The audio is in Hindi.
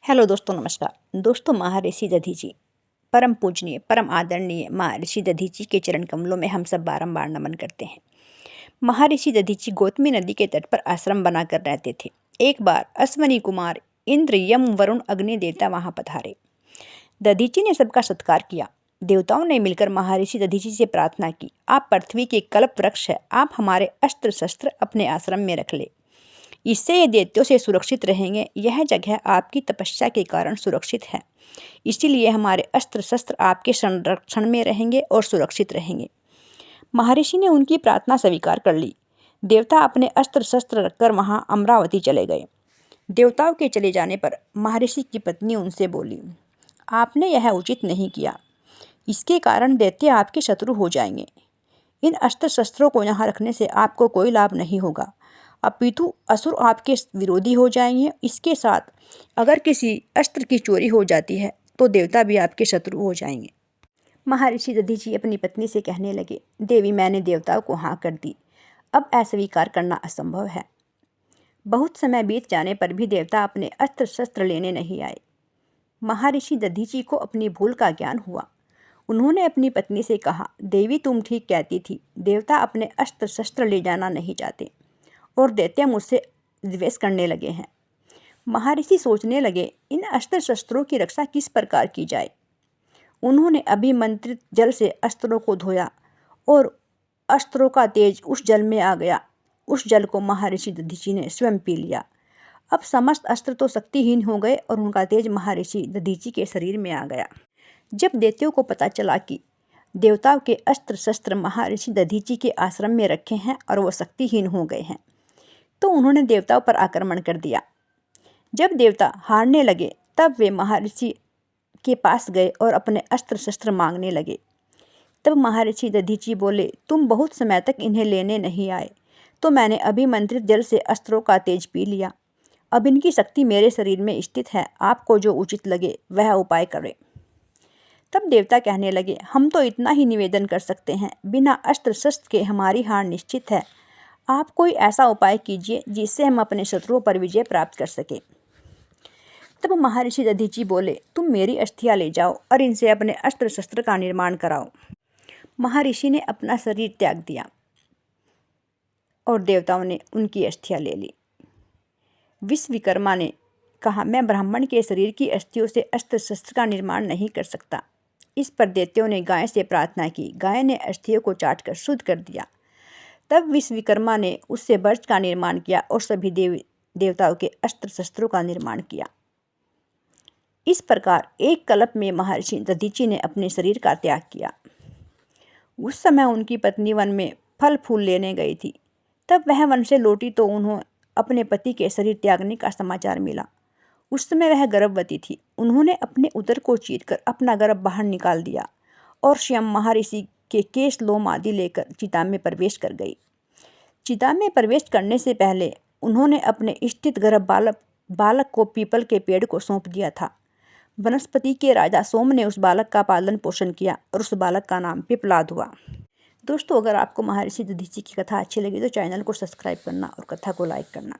हेलो दोस्तों, नमस्कार दोस्तों। महर्षि दधीची, परम पूजनीय परम आदरणीय महर्षि दधीची के चरण कमलों में हम सब बारंबार नमन करते हैं। महर्षि दधीची गौतमी नदी के तट पर आश्रम बनाकर रहते थे। एक बार अश्वनी कुमार इंद्र, यम, वरुण, अग्नि देवता वहां पधारे। दधीची ने सबका सत्कार किया। देवताओं ने मिलकर महर्षि दधीची से प्रार्थना की, आप पृथ्वी के कल्प वृक्ष है, आप हमारे अस्त्र शस्त्र अपने आश्रम में रख ले। इससे ये दैत्यों से सुरक्षित रहेंगे। यह जगह आपकी तपस्या के कारण सुरक्षित है, इसीलिए हमारे अस्त्र शस्त्र आपके संरक्षण में रहेंगे और सुरक्षित रहेंगे। महर्षि ने उनकी प्रार्थना स्वीकार कर ली। देवता अपने अस्त्र शस्त्र रखकर वहां अमरावती चले गए। देवताओं के चले जाने पर महर्षि की पत्नी उनसे बोली, आपने यह उचित नहीं किया। इसके कारण दैत्य आपके शत्रु हो जाएंगे। इन अस्त्र शस्त्रों को यहाँ रखने से आपको कोई लाभ नहीं होगा, अपितु असुर आपके विरोधी हो जाएंगे। इसके साथ अगर किसी अस्त्र की चोरी हो जाती है तो देवता भी आपके शत्रु हो जाएंगे। महर्षि दधीची अपनी पत्नी से कहने लगे, देवी, मैंने देवताओं को हाँ कर दी, अब अस्वीकार करना असंभव है। बहुत समय बीत जाने पर भी देवता अपने अस्त्र शस्त्र लेने नहीं आए। महर्षि दधीची को अपनी भूल का ज्ञान हुआ। उन्होंने अपनी पत्नी से कहा, देवी, तुम ठीक कहती थी, देवता अपने अस्त्र शस्त्र ले जाना नहीं चाहते और दैत्य मुझसे द्वेष करने लगे हैं। महर्षि सोचने लगे, इन अस्त्र शस्त्रों की रक्षा किस प्रकार की जाए। उन्होंने अभिमंत्रित जल से अस्त्रों को धोया और अस्त्रों का तेज उस जल में आ गया। उस जल को महर्षि दधीची ने स्वयं पी लिया। अब समस्त अस्त्र तो शक्तिहीन हो गए और उनका तेज महर्षि दधीची के शरीर में आ गया। जब दैत्यों को पता चला कि देवताओं के अस्त्र शस्त्र महर्षि दधीची के आश्रम में रखे हैं और वो शक्तिहीन हो गए हैं, तो उन्होंने देवताओं पर आक्रमण कर दिया। जब देवता हारने लगे तब वे महर्षि के पास गए और अपने अस्त्र शस्त्र मांगने लगे। तब महर्षि दधीची बोले, तुम बहुत समय तक इन्हें लेने नहीं आए, तो मैंने अभिमंत्रित जल से अस्त्रों का तेज पी लिया। अब इनकी शक्ति मेरे शरीर में स्थित है, आपको जो उचित लगे वह उपाय करें। तब देवता कहने लगे, हम तो इतना ही निवेदन कर सकते हैं, बिना अस्त्र शस्त्र के हमारी हार निश्चित है। आप कोई ऐसा उपाय कीजिए जिससे हम अपने शत्रुओं पर विजय प्राप्त कर सकें। तब महर्षि दधीची बोले, तुम मेरी अस्थियां ले जाओ और इनसे अपने अस्त्र शस्त्र का निर्माण कराओ। महर्षि ने अपना शरीर त्याग दिया और देवताओं ने उनकी अस्थियां ले ली। विश्वकर्मा ने कहा, मैं ब्राह्मण के शरीर की अस्थियों से अस्त्र शस्त्र का निर्माण नहीं कर सकता। इस पर दैत्यों ने गाय से प्रार्थना की। गाय ने अस्थियों को चाटकर शुद्ध कर दिया। तब विश्वकर्मा ने उससे वज्र का निर्माण किया और सभी देवताओं के अस्त्र शस्त्रों का निर्माण किया। इस प्रकार एक कल्प में महर्षि दधीची ने अपने शरीर का त्याग किया। उस समय उनकी पत्नी वन में फल फूल लेने गई थी। तब वह वन से लौटी तो उन्हें अपने पति के शरीर त्यागने का समाचार मिला। उस समय वह गर्भवती थी। उन्होंने अपने उदर को चीरकर अपना गर्भ बाहर निकाल दिया और स्वयं महर्षि के केश लोम आदि लेकर चिता में प्रवेश कर गई। चिता में प्रवेश करने से पहले उन्होंने अपने स्थित गर्भ बालक को पीपल के पेड़ को सौंप दिया था। वनस्पति के राजा सोम ने उस बालक का पालन पोषण किया और उस बालक का नाम पिपलाद हुआ। दोस्तों, अगर आपको महर्षि दधीची की कथा अच्छी लगी तो चैनल को सब्सक्राइब करना और कथा को लाइक करना।